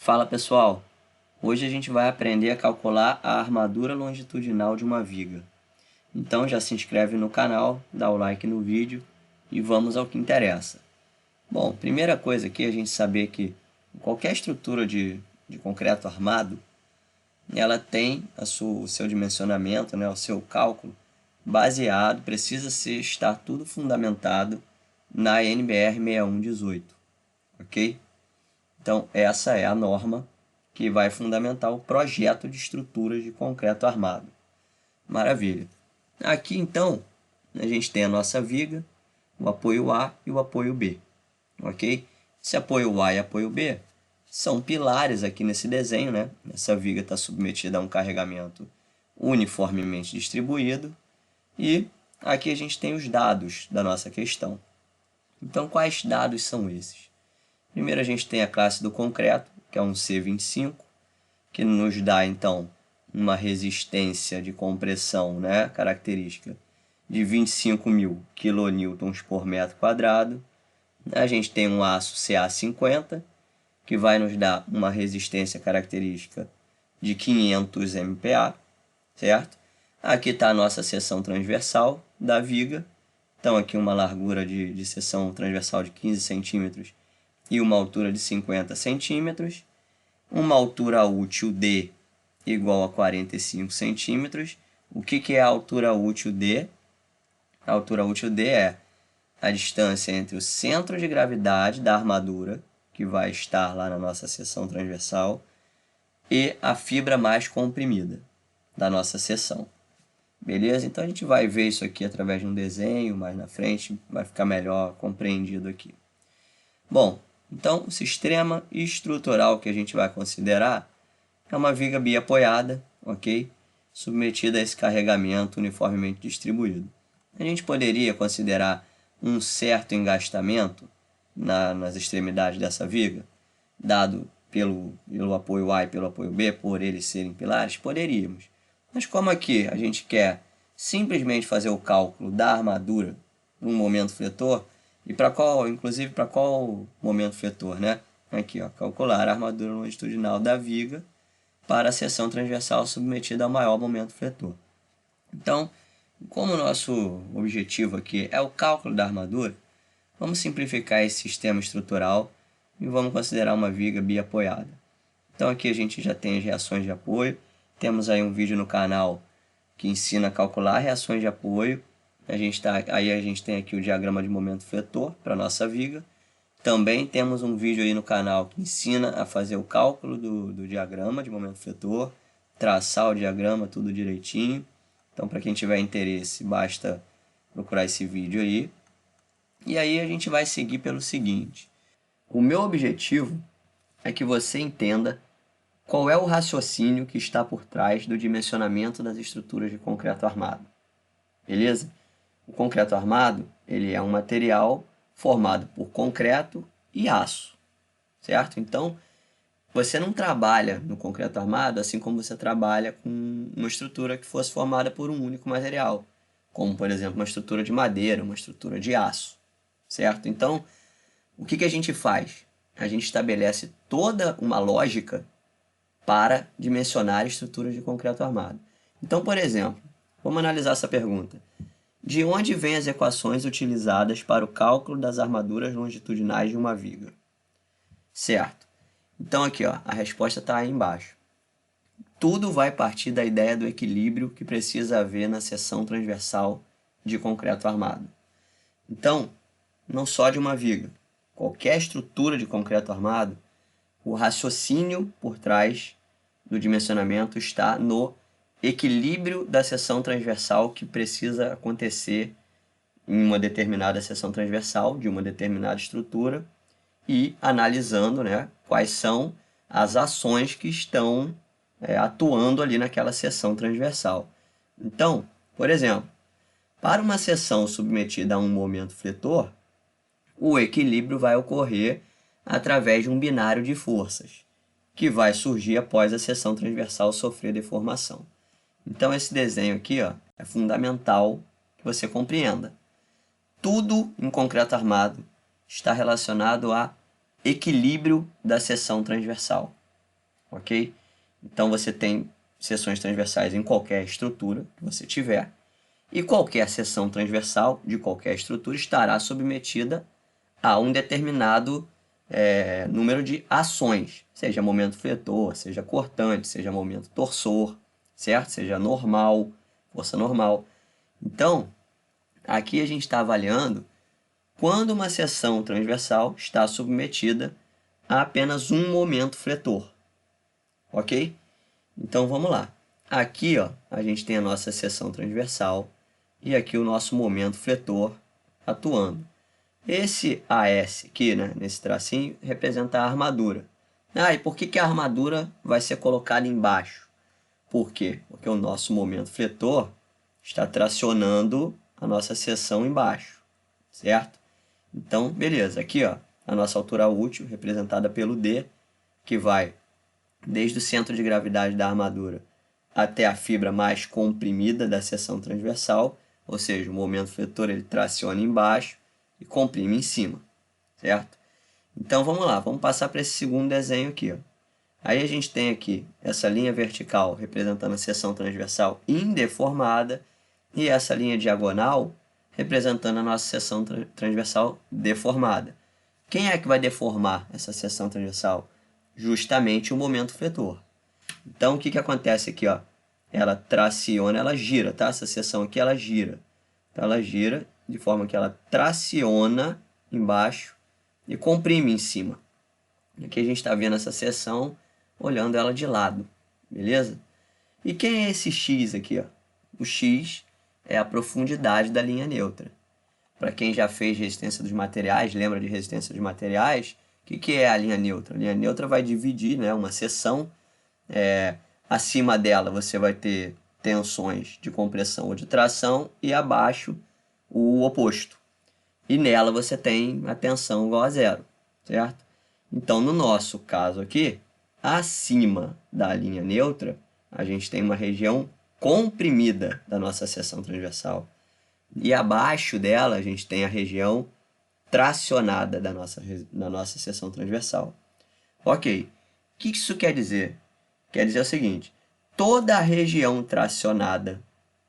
Fala pessoal, hoje a gente vai aprender a calcular a armadura longitudinal de uma viga. Então já se inscreve no canal, dá o like no vídeo e vamos ao que interessa. Bom, primeira coisa aqui é a gente saber que qualquer estrutura de concreto armado, ela tem o seu dimensionamento, né, o seu cálculo baseado, estar tudo fundamentado na NBR 6118, ok? Então, essa é a norma que vai fundamentar o projeto de estruturas de concreto armado. Maravilha. Aqui, então, a gente tem a nossa viga, o apoio A e o apoio B. Ok? Esse apoio A e apoio B são pilares aqui nesse desenho, né? Essa viga está submetida a um carregamento uniformemente distribuído. E aqui a gente tem os dados da nossa questão. Então, quais dados são esses? Primeiro a gente tem a classe do concreto, que é um C25, que nos dá então uma resistência de compressão, né, característica de 25.000 kN por metro quadrado. A gente tem um aço CA50, que vai nos dar uma resistência característica de 500 MPa, certo? Aqui está a nossa seção transversal da viga. Então aqui uma largura de seção transversal de 15 centímetros e uma altura de 50 centímetros, uma altura útil D igual a 45 centímetros. O que é a altura útil D? A altura útil D é a distância entre o centro de gravidade da armadura, que vai estar lá na nossa seção transversal, e a fibra mais comprimida da nossa seção. Beleza? Então a gente vai ver isso aqui através de um desenho, mais na frente vai ficar melhor compreendido aqui. Bom, então, o sistema estrutural que a gente vai considerar é uma viga biapoiada, ok? Submetida a esse carregamento uniformemente distribuído. A gente poderia considerar um certo engastamento nas extremidades dessa viga, dado pelo apoio A e pelo apoio B, por eles serem pilares? Poderíamos. Mas como aqui a gente quer simplesmente fazer o cálculo da armadura no momento fletor, e inclusive para qual momento fletor, né? Aqui, ó, calcular a armadura longitudinal da viga para a seção transversal submetida ao maior momento fletor. Então, como o nosso objetivo aqui é o cálculo da armadura, vamos simplificar esse sistema estrutural e vamos considerar uma viga biapoiada. Então aqui a gente já tem as reações de apoio, temos aí um vídeo no canal que ensina a calcular reações de apoio. Aí a gente tem aqui o diagrama de momento fletor para a nossa viga. Também temos um vídeo aí no canal que ensina a fazer o cálculo do diagrama de momento fletor, traçar o diagrama tudo direitinho. Então, para quem tiver interesse, basta procurar esse vídeo aí. E aí a gente vai seguir pelo seguinte. O meu objetivo é que você entenda qual é o raciocínio que está por trás do dimensionamento das estruturas de concreto armado. Beleza? O concreto armado, ele é um material formado por concreto e aço, certo? Então, você não trabalha no concreto armado assim como você trabalha com uma estrutura que fosse formada por um único material, como, por exemplo, uma estrutura de madeira, uma estrutura de aço, certo? Então, o que a gente faz? A gente estabelece toda uma lógica para dimensionar estruturas de concreto armado. Então, por exemplo, vamos analisar essa pergunta. De onde vêm as equações utilizadas para o cálculo das armaduras longitudinais de uma viga? Certo. Então aqui, ó, a resposta está aí embaixo. Tudo vai partir da ideia do equilíbrio que precisa haver na seção transversal de concreto armado. Então, não só de uma viga. Qualquer estrutura de concreto armado, o raciocínio por trás do dimensionamento está no equilíbrio da seção transversal que precisa acontecer em uma determinada seção transversal de uma determinada estrutura e analisando, né, quais são as ações que estão atuando ali naquela seção transversal. Então, por exemplo, para uma seção submetida a um momento fletor, o equilíbrio vai ocorrer através de um binário de forças, que vai surgir após a seção transversal sofrer deformação. Então, esse desenho aqui, ó, é fundamental que você compreenda. Tudo em concreto armado está relacionado a equilíbrio da seção transversal. ok? Então você tem seções transversais em qualquer estrutura que você tiver, e qualquer seção transversal de qualquer estrutura estará submetida a um determinado número de ações, seja momento fletor, seja cortante, seja momento torsor, certo? Seja normal, força normal. Então, aqui a gente está avaliando quando uma seção transversal está submetida a apenas um momento fletor, ok? Então vamos lá. Aqui ó, a gente tem a nossa seção transversal e aqui o nosso momento fletor atuando. Esse AS aqui, né, nesse tracinho, representa a armadura. Ah, e por que a armadura vai ser colocada embaixo? Por quê? Porque o nosso momento fletor está tracionando a nossa seção embaixo, certo? Então, beleza. Aqui, ó, a nossa altura útil, representada pelo D, que vai desde o centro de gravidade da armadura até a fibra mais comprimida da seção transversal, ou seja, o momento fletor ele traciona embaixo e comprime em cima, certo? Então vamos lá, vamos passar para esse segundo desenho aqui. Ó. Aí a gente tem aqui essa linha vertical representando a seção transversal indeformada e essa linha diagonal representando a nossa seção transversal deformada. Quem é que vai deformar essa seção transversal? Justamente o momento fletor. Então, o que acontece aqui? Ó? Ela traciona, ela gira, tá? Essa seção aqui, ela gira. Então, ela gira de forma que ela traciona embaixo e comprime em cima. Aqui a gente está vendo essa seção, olhando ela de lado, beleza? E quem é esse X aqui? Ó? O X é a profundidade da linha neutra. Para quem já fez resistência dos materiais, lembra de resistência dos materiais, o que é a linha neutra? A linha neutra vai dividir, né, uma seção, acima dela você vai ter tensões de compressão ou de tração e abaixo o oposto. E nela você tem a tensão igual a zero, certo? Então, no nosso caso aqui, acima da linha neutra, a gente tem uma região comprimida da nossa seção transversal. E abaixo dela, a gente tem a região tracionada da nossa seção transversal. Ok, o que isso quer dizer? Quer dizer o seguinte, toda a região tracionada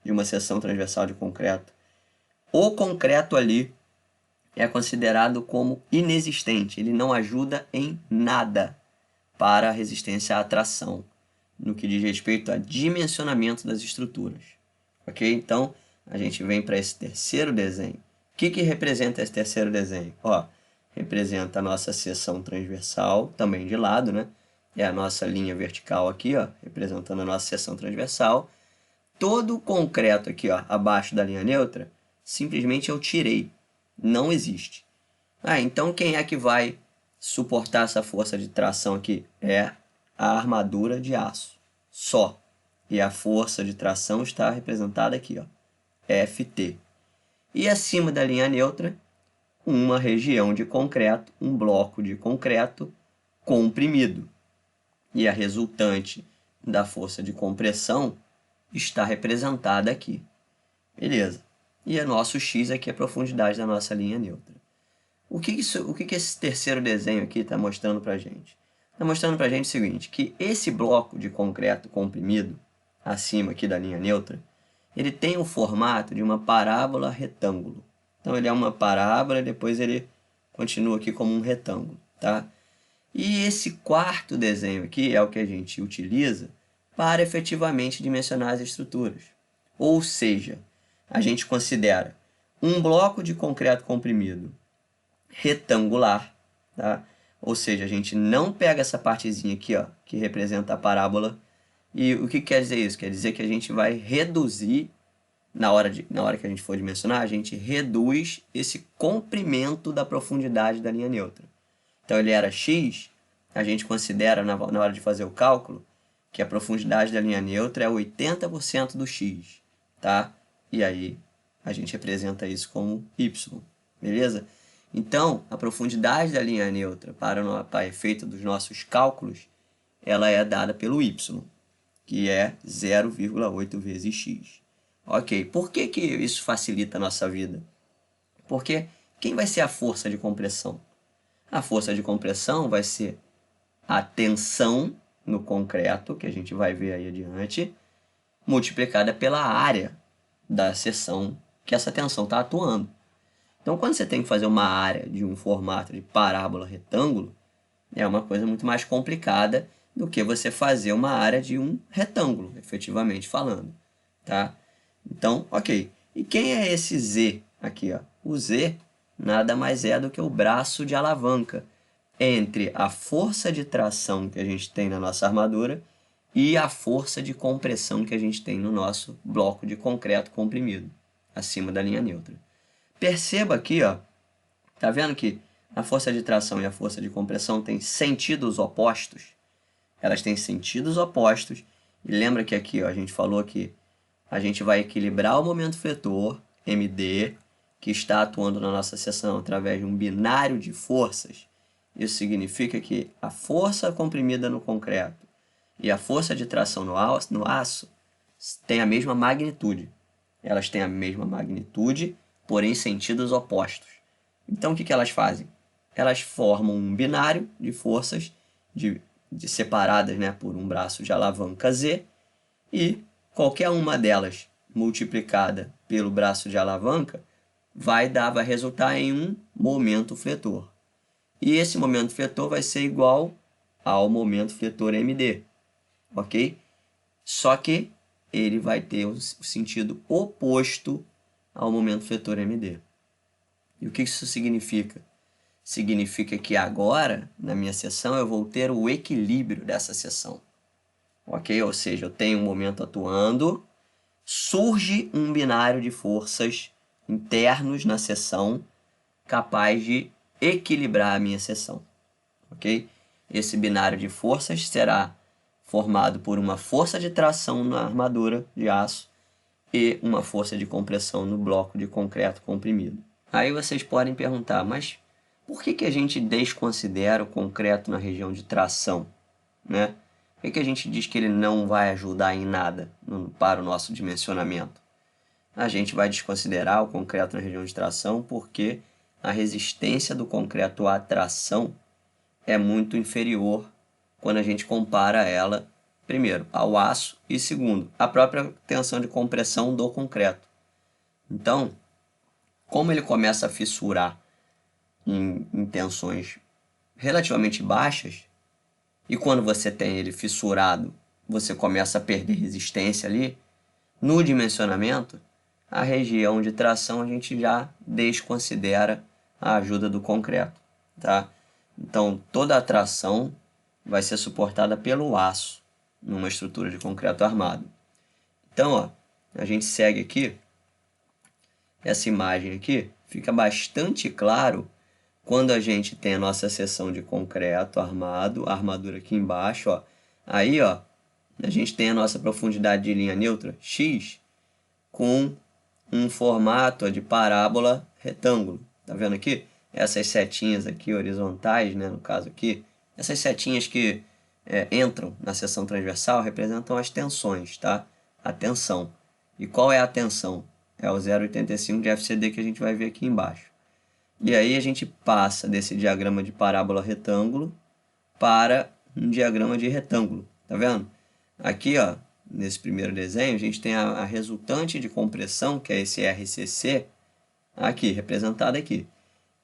de uma seção transversal de concreto, o concreto ali é considerado como inexistente, ele não ajuda em nada para a resistência à tração, no que diz respeito a dimensionamento das estruturas. Ok? Então, a gente vem para esse terceiro desenho. O que representa esse terceiro desenho? Ó, representa a nossa seção transversal, também de lado, né? É a nossa linha vertical aqui, ó, representando a nossa seção transversal. Todo o concreto aqui, ó, abaixo da linha neutra, simplesmente eu tirei. Não existe. Ah, então quem é que vai suportar essa força de tração aqui? É a armadura de aço. Só. E a força de tração está representada aqui, ó, Ft. E acima da linha neutra, uma região de concreto, um bloco de concreto comprimido. E a resultante da força de compressão está representada aqui. Beleza. E o nosso x aqui é a profundidade da nossa linha neutra. O que esse terceiro desenho aqui está mostrando para a gente? Está mostrando para a gente o seguinte, que esse bloco de concreto comprimido, acima aqui da linha neutra, ele tem o formato de uma parábola retângulo. Então, ele é uma parábola e depois ele continua aqui como um retângulo, tá? E esse quarto desenho aqui é o que a gente utiliza para efetivamente dimensionar as estruturas. Ou seja, a gente considera um bloco de concreto comprimido retangular, tá? Ou seja, a gente não pega essa partezinha aqui, ó, que representa a parábola. E o que quer dizer isso? Quer dizer que a gente vai reduzir, na hora que a gente for dimensionar, a gente reduz esse comprimento da profundidade da linha neutra. Então, ele era x, a gente considera, na hora de fazer o cálculo, que a profundidade da linha neutra é 80% do x, tá? E aí, a gente representa isso como y, beleza? Então, a profundidade da linha neutra para efeito dos nossos cálculos, ela é dada pelo y, que é 0,8 vezes x. Ok, por que isso facilita a nossa vida? Porque quem vai ser a força de compressão? A força de compressão vai ser a tensão no concreto, que a gente vai ver aí adiante, multiplicada pela área da seção que essa tensão está atuando. Então, quando você tem que fazer uma área de um formato de parábola retângulo, é uma coisa muito mais complicada do que você fazer uma área de um retângulo, efetivamente falando, tá? Então, ok. E quem é esse Z aqui, ó? O Z nada mais é do que o braço de alavanca entre a força de tração que a gente tem na nossa armadura e a força de compressão que a gente tem no nosso bloco de concreto comprimido, acima da linha neutra. Perceba aqui, ó, tá vendo que a força de tração e a força de compressão têm sentidos opostos? Elas têm sentidos opostos. E lembra que aqui, ó, a gente falou que a gente vai equilibrar o momento fletor, MD, que está atuando na nossa seção através de um binário de forças. Isso significa que a força comprimida no concreto e a força de tração no aço têm a mesma magnitude. Elas têm a mesma magnitude, porém sentidos opostos. Então, o que elas fazem? Elas formam um binário de forças separadas, né, por um braço de alavanca Z, e qualquer uma delas multiplicada pelo braço de alavanca vai resultar em um momento fletor. E esse momento fletor vai ser igual ao momento fletor MD, ok? Só que ele vai ter o sentido oposto ao momento fletor MD. E o que isso significa? Significa que agora, na minha seção, eu vou ter o equilíbrio dessa seção. Ok? Ou seja, eu tenho um momento atuando, surge um binário de forças internos na seção capaz de equilibrar a minha seção. Ok? Esse binário de forças será formado por uma força de tração na armadura de aço e uma força de compressão no bloco de concreto comprimido. Aí vocês podem perguntar, mas por que a gente desconsidera o concreto na região de tração, né? Por que a gente diz que ele não vai ajudar em nada para o nosso dimensionamento? A gente vai desconsiderar o concreto na região de tração porque a resistência do concreto à tração é muito inferior quando a gente compara ela, primeiro, ao aço e, segundo, à própria tensão de compressão do concreto. Então, como ele começa a fissurar em tensões relativamente baixas, e quando você tem ele fissurado, você começa a perder resistência ali, no dimensionamento, a região de tração a gente já desconsidera a ajuda do concreto, tá? Então, toda a tração vai ser suportada pelo aço numa estrutura de concreto armado. Então, ó, a gente segue aqui, essa imagem aqui, fica bastante claro quando a gente tem a nossa seção de concreto armado, a armadura aqui embaixo, ó, aí, ó, a gente tem a nossa profundidade de linha neutra, x, com um formato de parábola retângulo. Tá vendo aqui? Essas setinhas aqui horizontais, né, no caso aqui, essas setinhas que entram na seção transversal representam as tensões, tá? A tensão. E qual é a tensão? É o 0,85 de FCD que a gente vai ver aqui embaixo. E aí a gente passa desse diagrama de parábola retângulo para um diagrama de retângulo. Tá vendo? Aqui, ó, nesse primeiro desenho, a gente tem a resultante de compressão, que é esse RCC, aqui, representada aqui.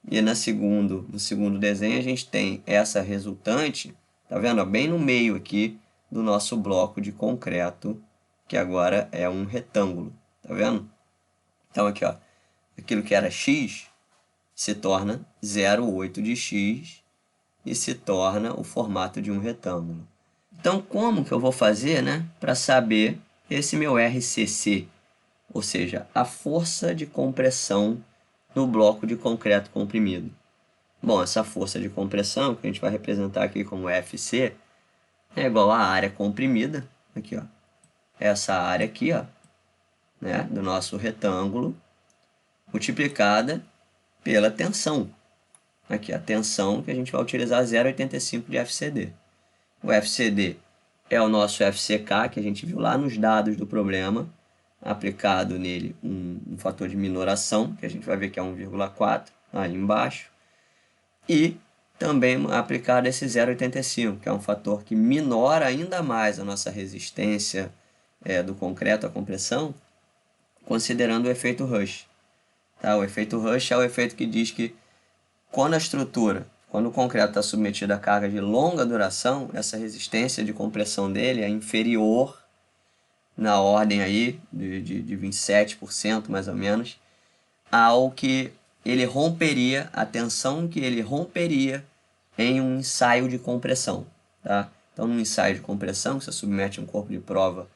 E no segundo desenho, a gente tem essa resultante, tá vendo? Bem no meio aqui do nosso bloco de concreto, que agora é um retângulo. Tá vendo? Então, aqui, ó, aquilo que era x se torna 0,8 de x e se torna o formato de um retângulo. Então, como que eu vou fazer, né, para saber esse meu RCC, ou seja, a força de compressão no bloco de concreto comprimido? Bom, essa força de compressão, que a gente vai representar aqui como FC, é igual à área comprimida, aqui, ó, essa área aqui, ó, né, do nosso retângulo, multiplicada pela tensão. Aqui, a tensão que a gente vai utilizar 0,85 de FCD. O FCD é o nosso FCK, que a gente viu lá nos dados do problema, aplicado nele um fator de minoração, que a gente vai ver que é 1,4, aí embaixo. E também aplicado esse 0,85, que é um fator que minora ainda mais a nossa resistência do concreto à compressão, considerando o efeito Rush. Tá? O efeito Rush é o efeito que diz que quando o concreto está submetido a carga de longa duração, essa resistência de compressão dele é inferior, na ordem aí de 27% mais ou menos, ao que ele romperia, a tensão que ele romperia em um ensaio de compressão. Tá? Então, num ensaio de compressão, você submete um corpo de prova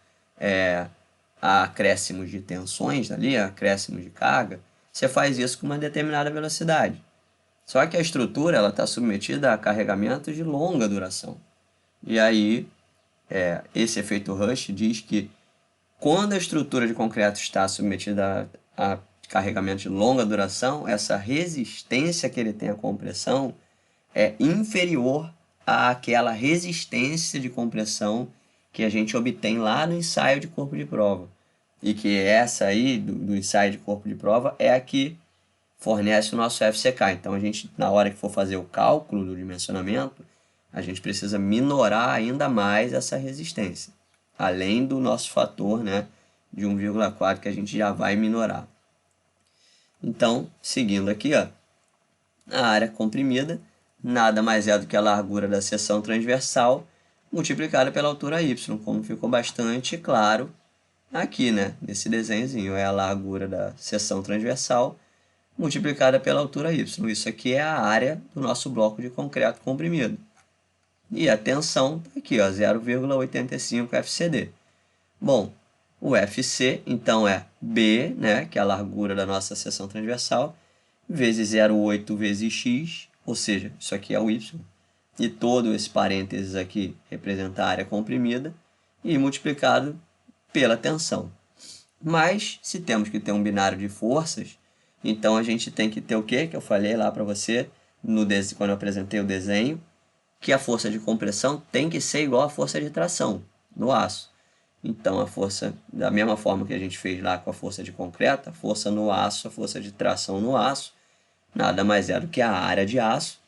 a acréscimos de tensões ali, a acréscimos de carga, você faz isso com uma determinada velocidade. Só que a estrutura está submetida a carregamentos de longa duração. E aí, esse efeito Rush diz que quando a estrutura de concreto está submetida a carregamento de longa duração, essa resistência que ele tem à compressão é inferior àquela resistência de compressão que a gente obtém lá no ensaio de corpo de prova. E que essa aí, do ensaio de corpo de prova, é a que fornece o nosso FCK. Então, a gente, na hora que for fazer o cálculo do dimensionamento, a gente precisa minorar ainda mais essa resistência, além do nosso fator, né, de 1,4 que a gente já vai minorar. Então, seguindo aqui, ó, a área comprimida nada mais é do que a largura da seção transversal multiplicada pela altura y, como ficou bastante claro aqui, né, nesse desenhozinho. É a largura da seção transversal multiplicada pela altura y. Isso aqui é a área do nosso bloco de concreto comprimido. E a tensão está aqui, 0,85 FCD. Bom, o FC, então, é B, né, que é a largura da nossa seção transversal, vezes 0,8 vezes x, ou seja, isso aqui é o y, e todo esse parênteses aqui representa a área comprimida, e multiplicado pela tensão. Mas, se temos que ter um binário de forças, então a gente tem que ter o quê? Que eu falei lá para você, quando eu apresentei o desenho, que a força de compressão tem que ser igual à força de tração no aço. Então, a força, da mesma forma que a gente fez lá com a força de concreto, a força no aço, a força de tração no aço, nada mais é do que a área de aço,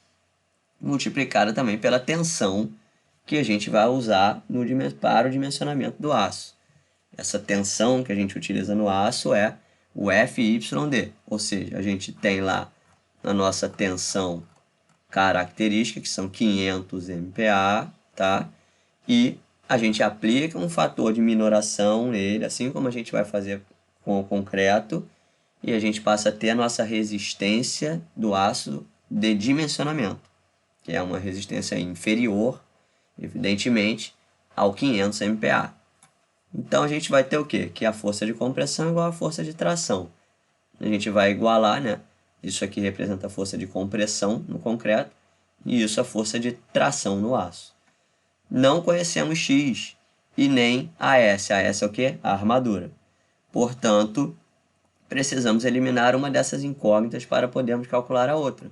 multiplicada também pela tensão que a gente vai usar para o dimensionamento do aço. Essa tensão que a gente utiliza no aço é o FYD, ou seja, a gente tem lá a nossa tensão característica, que são 500 MPa, tá? E a gente aplica um fator de minoração nele, assim como a gente vai fazer com o concreto, e a gente passa a ter a nossa resistência do aço de dimensionamento, que é uma resistência inferior, evidentemente, ao 500 MPa. Então, a gente vai ter o quê? Que a força de compressão é igual à força de tração. A gente vai igualar, né? Isso aqui representa a força de compressão no concreto e isso a força de tração no aço. Não conhecemos X e nem AS. AS é o quê? A armadura. Portanto, precisamos eliminar uma dessas incógnitas para podermos calcular a outra.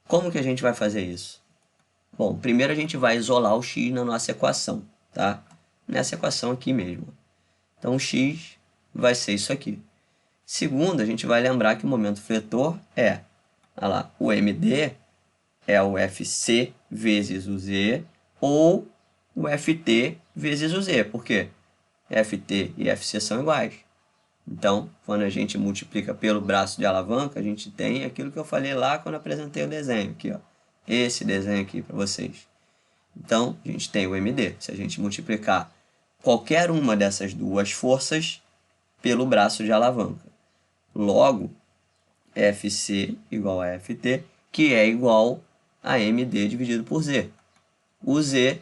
Como que a gente vai fazer isso? Bom, primeiro a gente vai isolar o X na nossa equação, tá? Nessa equação aqui mesmo. Então, o X vai ser isso aqui. Segundo, a gente vai lembrar que o momento fletor é, olha lá, o MD é o FC vezes o Z ou o FT vezes o Z. Por quê? FT e FC são iguais. Então, quando a gente multiplica pelo braço de alavanca, a gente tem aquilo que eu falei lá quando apresentei o desenho. Aqui, ó, esse desenho aqui para vocês. Então, a gente tem o MD. Se a gente multiplicar qualquer uma dessas duas forças pelo braço de alavanca. Logo, FC igual a FT, que é igual a MD dividido por Z. O Z,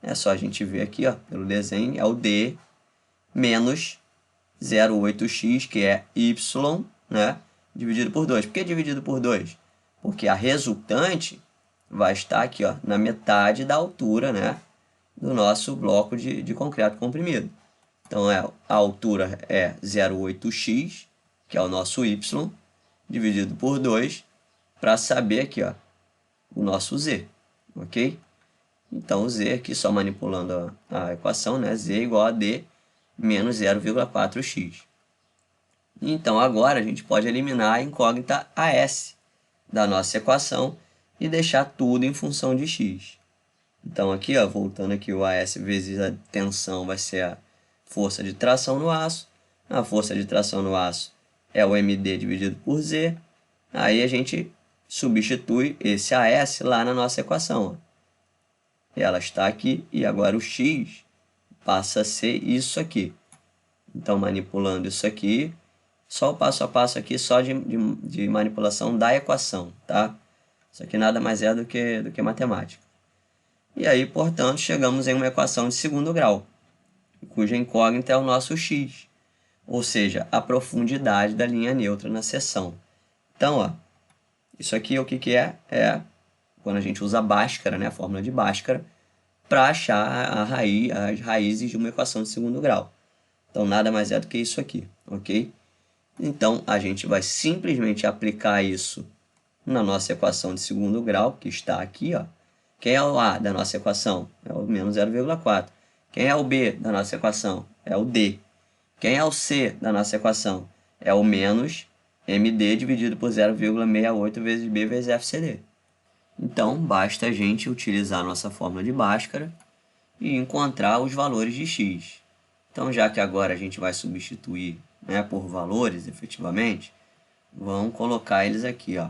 é só a gente ver aqui, ó, pelo desenho, é o D menos 0,8x, que é Y, né, dividido por 2. Por que dividido por 2? Porque a resultante vai estar aqui, ó, na metade da altura, né, do nosso bloco de concreto comprimido. Então, a altura é 0,8x, que é o nosso Y, dividido por 2, para saber aqui, ó, o nosso Z, ok? Então, o Z aqui, só manipulando a equação, né? Z igual a D menos 0,4x. Então, agora a gente pode eliminar a incógnita AS da nossa equação e deixar tudo em função de x. Então aqui, ó, voltando aqui, o AS vezes a tensão vai ser a força de tração no aço. A força de tração no aço é o MD dividido por Z. Aí a gente substitui esse AS lá na nossa equação. Ó. Ela está aqui e agora o x passa a ser isso aqui. Então, manipulando isso aqui, só o passo a passo aqui, só de manipulação da equação, tá? Isso aqui nada mais é do que matemática. E aí, portanto, chegamos em uma equação de segundo grau, cuja incógnita é o nosso x, ou seja, a profundidade da linha neutra na seção. Então, ó, isso aqui o que é? É quando a gente usa a Bhaskara, né, a fórmula de Bhaskara, para achar as raízes de uma equação de segundo grau. Então, nada mais é do que isso aqui, ok? Então, a gente vai simplesmente aplicar isso na nossa equação de segundo grau, que está aqui, ó. Quem é o A da nossa equação? É o menos 0,4. Quem é o B da nossa equação? É o D. Quem é o C da nossa equação? É o menos MD dividido por 0,68 vezes B vezes FCD. Então, basta a gente utilizar a nossa fórmula de Bhaskara e encontrar os valores de x. Então, já que agora a gente vai substituir, né, por valores, efetivamente, vamos colocar eles aqui, ó.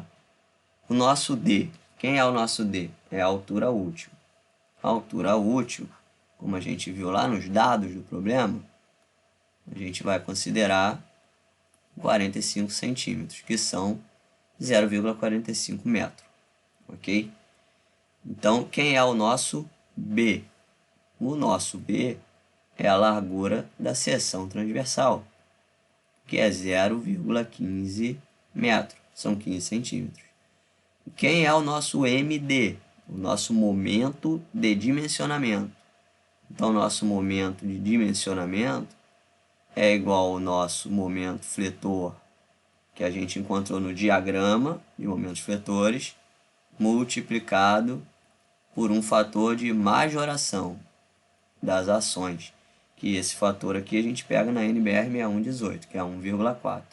O nosso D, quem é o nosso D? É a altura útil. A altura útil, como a gente viu lá nos dados do problema, a gente vai considerar 45 centímetros, que são 0,45 metros, ok? Então, quem é o nosso B? O nosso B é a largura da seção transversal, que é 0,15 metros, são 15 centímetros. Quem é o nosso MD? O nosso momento de dimensionamento. Então, nosso momento de dimensionamento é igual ao nosso momento fletor, que a gente encontrou no diagrama de momentos fletores, multiplicado por um fator de majoração das ações, que esse fator aqui a gente pega na NBR 6118, que é 1,4.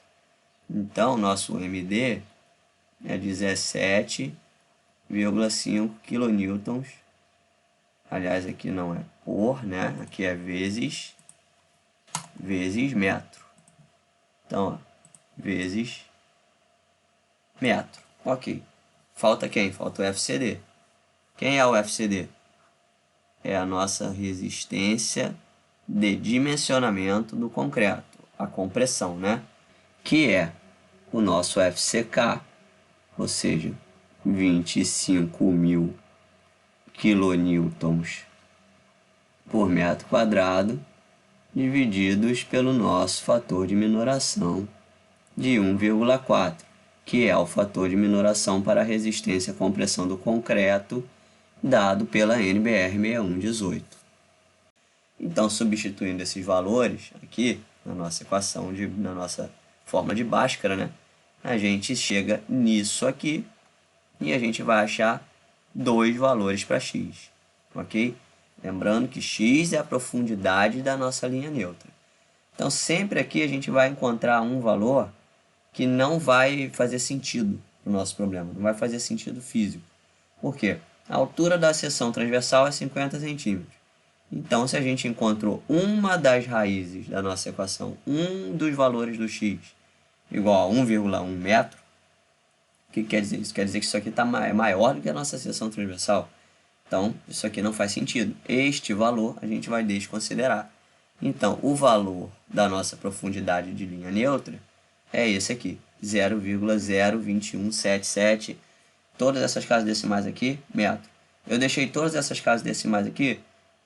Então, nosso MD é 17,5 kN. Aliás, aqui não é por, né? Aqui é vezes metro. Então, ó, vezes metro. Ok. Falta quem? Falta o FCD. Quem é o FCD? É a nossa resistência de dimensionamento do concreto, a compressão, né? Que é o nosso FCK, ou seja, 25.000 kilonewtons por metro quadrado, divididos pelo nosso fator de minoração de 1,4, que é o fator de minoração para a resistência à compressão do concreto, dado pela NBR 6118. Então, substituindo esses valores aqui na nossa equação, na nossa fórmula de Bhaskara, né, a gente chega nisso aqui e a gente vai achar dois valores para x, ok? Lembrando que x é a profundidade da nossa linha neutra. Então, sempre aqui a gente vai encontrar um valor que não vai fazer sentido para o nosso problema, não vai fazer sentido físico. Por quê? A altura da seção transversal é 50 centímetros. Então, se a gente encontrou uma das raízes da nossa equação, um dos valores do x, igual a 1,1 metro, o que quer dizer? Isso quer dizer que isso aqui é maior do que a nossa seção transversal. Então, isso aqui não faz sentido. Este valor a gente vai desconsiderar. Então, o valor da nossa profundidade de linha neutra é esse aqui, 0,02177. Todas essas casas decimais aqui, metro. Eu deixei todas essas casas decimais aqui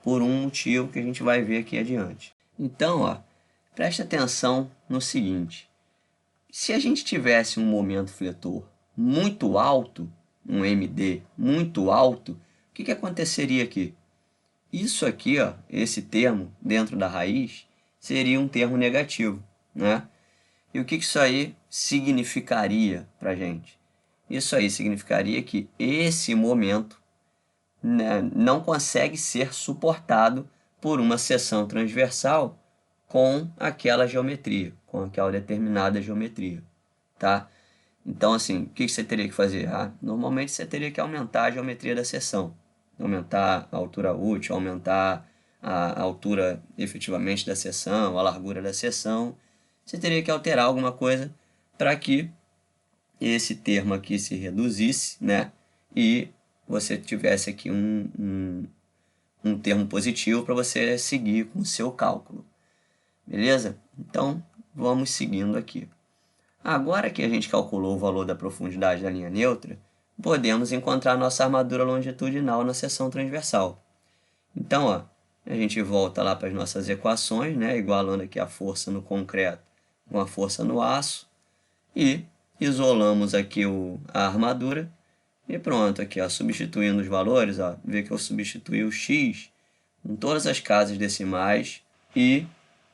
por um motivo que a gente vai ver aqui adiante. Então, ó, preste atenção no seguinte. Se a gente tivesse um momento fletor muito alto, um MD muito alto, o que aconteceria aqui? Isso aqui, ó, esse termo dentro da raiz, seria um termo negativo, né? E o que isso aí significaria para a gente? Isso aí significaria que esse momento, né, não consegue ser suportado por uma seção transversal com aquela geometria, com aquela determinada geometria, tá? Então, assim, o que você teria que fazer? Normalmente você teria que aumentar a geometria da seção, aumentar a altura útil, aumentar a altura efetivamente da seção, a largura da seção. Você teria que alterar alguma coisa para que esse termo aqui se reduzisse, né? E você tivesse aqui um termo positivo para você seguir com o seu cálculo. Beleza? Então, vamos seguindo aqui. Agora que a gente calculou o valor da profundidade da linha neutra, podemos encontrar nossa armadura longitudinal na seção transversal. Então, ó, a gente volta lá para as nossas equações, né, igualando aqui a força no concreto com a força no aço, e isolamos aqui a armadura, e pronto, aqui, ó, substituindo os valores, ó, vê que eu substituí o x em todas as casas decimais e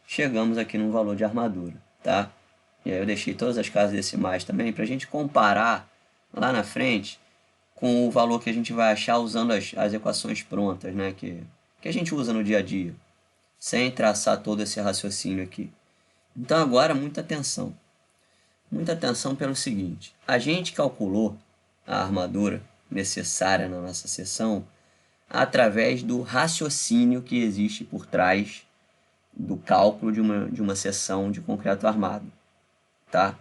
chegamos aqui no valor de armadura, tá? E aí eu deixei todas as casas decimais também para a gente comparar lá na frente com o valor que a gente vai achar usando as equações prontas, né? Que a gente usa no dia a dia, sem traçar todo esse raciocínio aqui. Então agora muita atenção. Muita atenção pelo seguinte, a gente calculou a armadura necessária na nossa seção através do raciocínio que existe por trás do cálculo de uma seção de concreto armado, tá?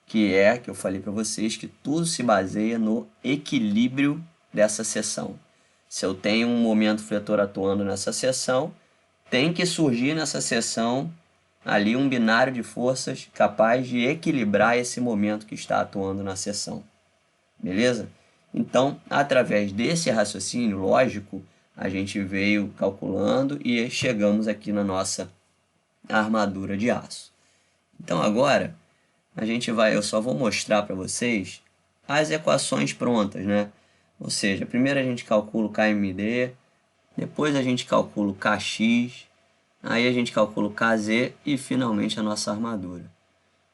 Que eu falei para vocês que tudo se baseia no equilíbrio dessa seção. Se eu tenho um momento fletor atuando nessa seção, tem que surgir nessa seção ali um binário de forças capaz de equilibrar esse momento que está atuando na seção. Beleza? Então, através desse raciocínio lógico, a gente veio calculando e chegamos aqui na nossa armadura de aço. Então agora eu só vou mostrar para vocês as equações prontas, né? Ou seja, primeiro a gente calcula o KMD, depois a gente calcula o KX, aí a gente calcula o KZ e finalmente a nossa armadura.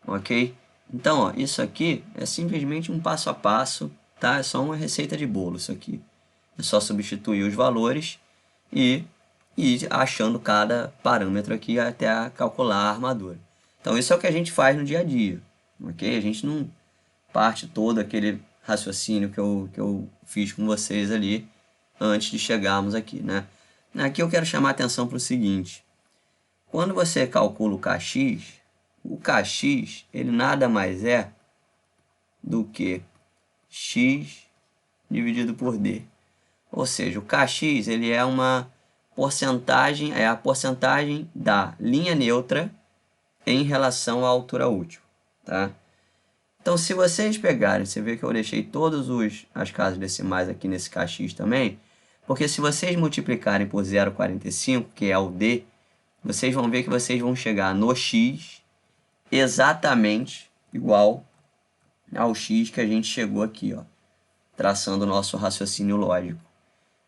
Ok? Então, ó, isso aqui é simplesmente um passo a passo, tá? É só uma receita de bolo isso aqui. É só substituir os valores e ir achando cada parâmetro aqui até calcular a armadura. Então, isso é o que a gente faz no dia a dia, ok? A gente não parte todo aquele raciocínio que eu fiz com vocês ali antes de chegarmos aqui, né? Aqui eu quero chamar a atenção para o seguinte. Quando você calcula o KX, ele nada mais é do que x dividido por d. Ou seja, o KX ele é uma porcentagem, é a porcentagem da linha neutra em relação à altura útil, tá? Então, se vocês pegarem, você vê que eu deixei todas as casas decimais aqui nesse KX também, porque se vocês multiplicarem por 0,45, que é o D, vocês vão ver que vocês vão chegar no X exatamente igual ao X que a gente chegou aqui, ó, traçando o nosso raciocínio lógico,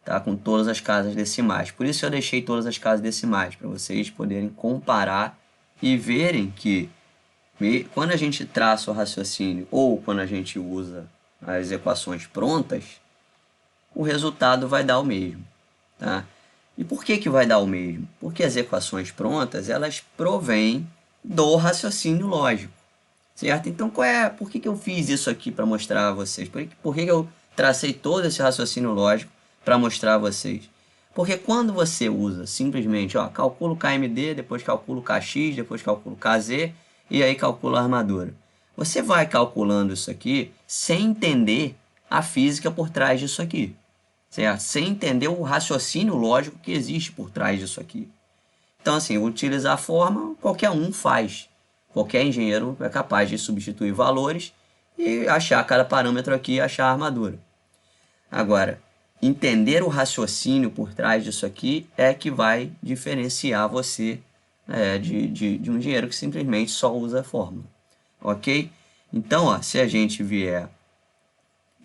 tá? Com todas as casas decimais. Por isso eu deixei todas as casas decimais, para vocês poderem comparar e verem que quando a gente traça o raciocínio ou quando a gente usa as equações prontas, o resultado vai dar o mesmo, tá? E por que vai dar o mesmo? Porque as equações prontas, elas provêm do raciocínio lógico, certo? Então, por que eu fiz isso aqui para mostrar a vocês? Por que eu tracei todo esse raciocínio lógico para mostrar a vocês? Porque quando você usa simplesmente, ó, calcula o KMD, depois calcula o KX, depois calcula o KZ, e aí calcula a armadura. Você vai calculando isso aqui sem entender a física por trás disso aqui, certo? Sem entender o raciocínio lógico que existe por trás disso aqui. Então, assim, utilizar a forma, qualquer um faz. Qualquer engenheiro é capaz de substituir valores e achar cada parâmetro aqui e achar a armadura. Agora, entender o raciocínio por trás disso aqui é que vai diferenciar você de um engenheiro que simplesmente só usa a fórmula. Ok? Então, ó, se a gente vier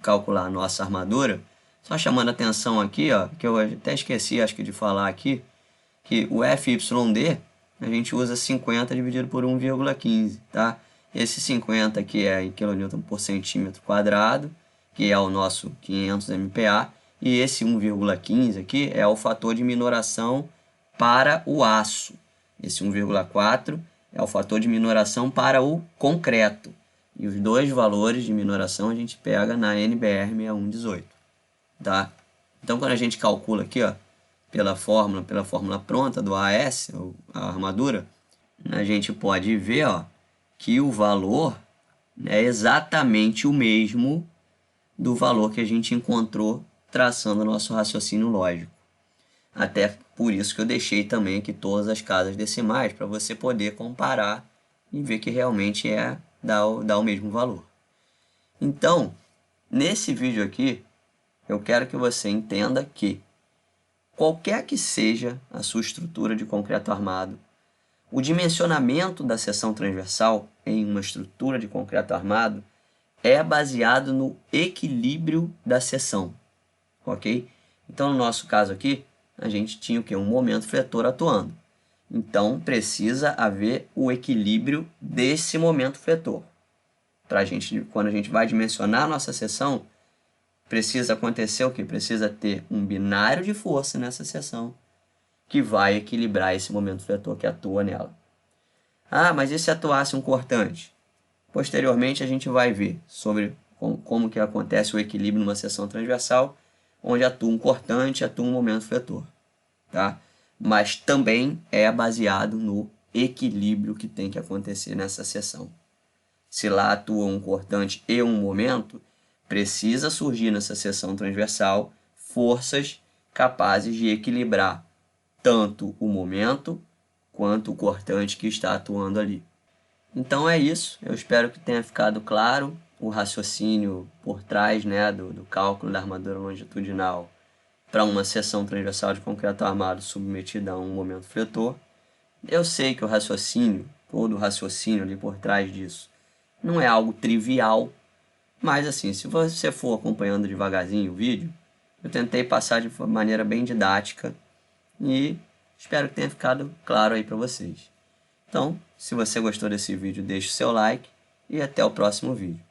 calcular a nossa armadura, só chamando a atenção aqui, ó, que eu até esqueci, acho que de falar aqui, que o FYD, a gente usa 50 dividido por 1,15, tá? Esse 50 aqui é em kN por centímetro quadrado, que é o nosso 500 MPa, e esse 1,15 aqui é o fator de minoração para o aço. Esse 1,4 é o fator de minoração para o concreto. E os dois valores de minoração a gente pega na NBR 6118, tá? Então, quando a gente calcula aqui, ó, pela fórmula pronta do AS, a armadura, a gente pode ver, ó, que o valor é exatamente o mesmo do valor que a gente encontrou traçando o nosso raciocínio lógico. Até por isso que eu deixei também aqui todas as casas decimais, para você poder comparar e ver que realmente dá o mesmo valor. Então, nesse vídeo aqui, eu quero que você entenda que qualquer que seja a sua estrutura de concreto armado, o dimensionamento da seção transversal em uma estrutura de concreto armado é baseado no equilíbrio da seção, ok? Então, no nosso caso aqui, a gente tinha o quê? Um momento fletor atuando. Então, precisa haver o equilíbrio desse momento fletor. Quando a gente vai dimensionar a nossa seção, precisa acontecer o quê? Precisa ter um binário de força nessa seção que vai equilibrar esse momento fletor que atua nela. Ah, mas e se atuasse um cortante? Posteriormente, a gente vai ver sobre como que acontece o equilíbrio numa seção transversal, onde atua um cortante, atua um momento fletor, tá? Mas também é baseado no equilíbrio que tem que acontecer nessa seção. Se lá atua um cortante e um momento, precisa surgir nessa seção transversal forças capazes de equilibrar tanto o momento quanto o cortante que está atuando ali. Então é isso, eu espero que tenha ficado claro o raciocínio por trás, né, do cálculo da armadura longitudinal para uma seção transversal de concreto armado submetida a um momento fletor. Eu sei que o raciocínio, todo o raciocínio ali por trás disso, não é algo trivial, mas assim, se você for acompanhando devagarzinho o vídeo, eu tentei passar de maneira bem didática e espero que tenha ficado claro aí para vocês. Então, se você gostou desse vídeo, deixe o seu like e até o próximo vídeo.